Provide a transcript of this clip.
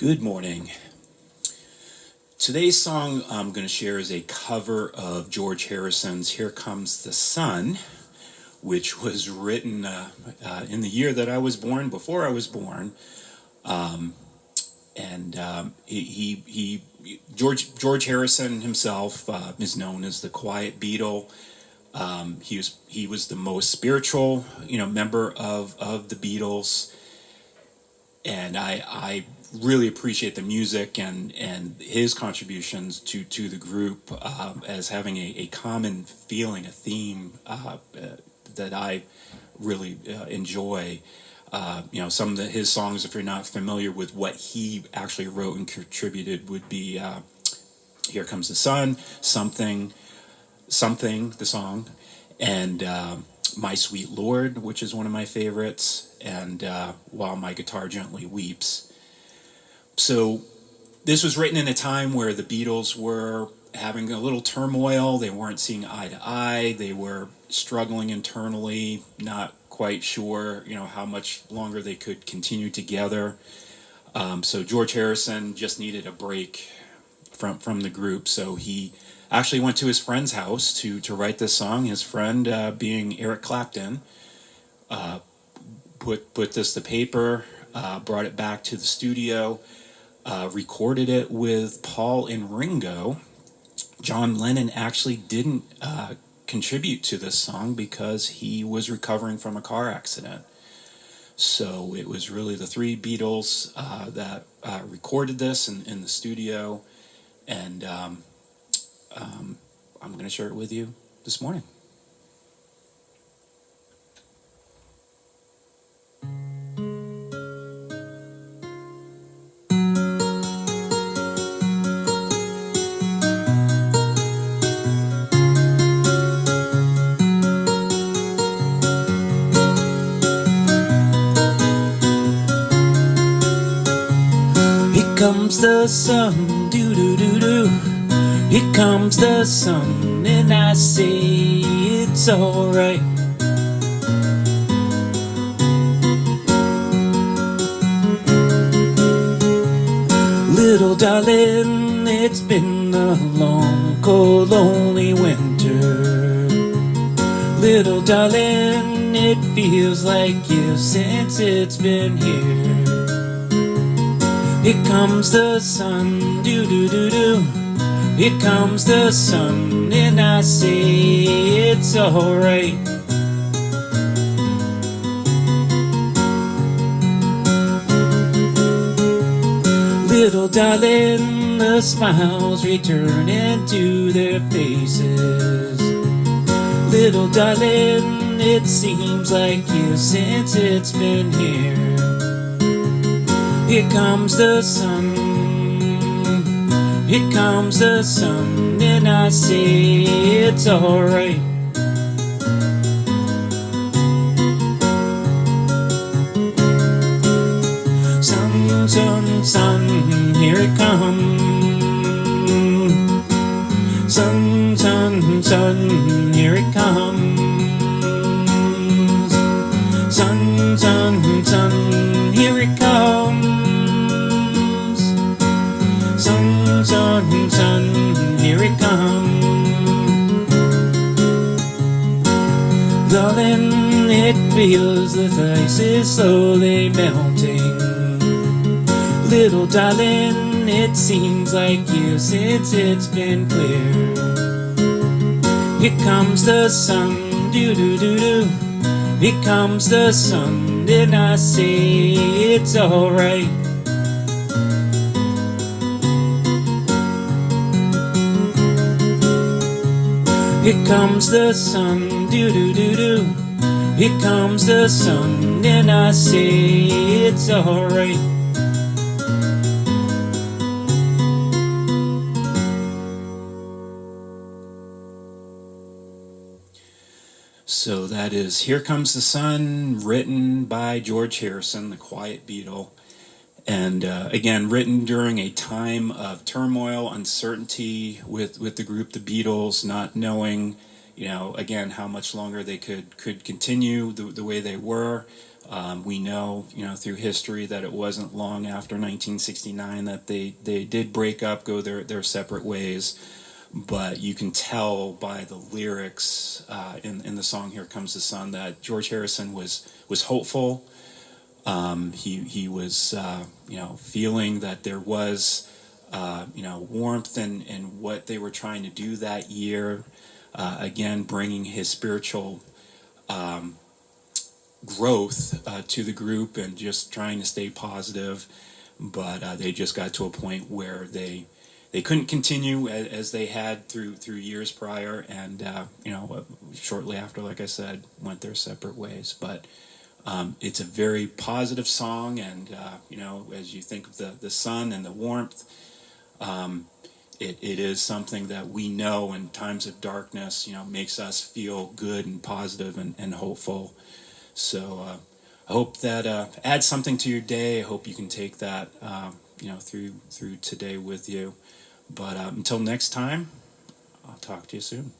Good morning. Today's song I'm going to share is a cover of George Harrison's Here Comes the Sun, which was written in the year that I was born, before I was born. George Harrison himself is known as the Quiet Beatle. He was the most spiritual, member of the Beatles, and I really appreciate the music and his contributions to the group as having a common feeling, a theme that I really enjoy. Some of his songs, if you're not familiar with what he actually wrote and contributed, would be Here Comes the Sun, Something, the song, and My Sweet Lord, which is one of my favorites, and While My Guitar Gently Weeps. So this was written in a time where the Beatles were having a little turmoil. They weren't seeing eye to eye. They were struggling internally, not quite sure, how much longer they could continue together. So George Harrison just needed a break from the group. So he actually went to his friend's house to write this song. His friend, being Eric Clapton, put this to paper, brought it back to the studio, recorded it with Paul and Ringo. John Lennon actually didn't contribute to this song because he was recovering from a car accident. So it was really the three Beatles that recorded this in the studio, and I'm going to share it with you this morning. Here comes the sun, do-do-do-do. Here comes the sun, and I say it's alright. Little darling, it's been a long, cold, lonely winter. Little darling, it feels like years since it's been here. Here comes the sun, do-do-do-do. Here comes the sun, and I say it's alright. Little darling, the smiles returning to their faces. Little darling, it seems like years since it's been here. Here comes the sun, here comes the sun, and I say it's alright. Sun, sun, sun, here it comes. Sun, sun, sun, here it comes. Sun, sun, sun, here it comes. Sun, sun, sun, here it comes. Darling, it feels the ice is slowly melting. Little darling, it seems like years since it's been clear. Here comes the sun, do-do-do-do. Here comes the sun, and I say it's alright. Here comes the sun, do-do-do-do. Here comes the sun, and I say it's alright. So that is Here Comes the Sun, written by George Harrison, the Quiet Beatle. And again, written during a time of turmoil, uncertainty with the group, the Beatles, not knowing, again, how much longer they could continue the way they were. We know, through history that it wasn't long after 1969 that they did break up, go their separate ways. But you can tell by the lyrics in the song "Here Comes the Sun" that George Harrison was hopeful. He was feeling that there was warmth in what they were trying to do that year. Again, bringing his spiritual growth to the group and just trying to stay positive. But they just got to a point where they couldn't continue as they had through years prior, and shortly after, like I said, went their separate ways. But it's a very positive song, and as you think of the sun and the warmth, it is something that we know in times of darkness, makes us feel good and positive and hopeful. So I hope that adds something to your day. I hope you can take that through today with you. But until next time, I'll talk to you soon.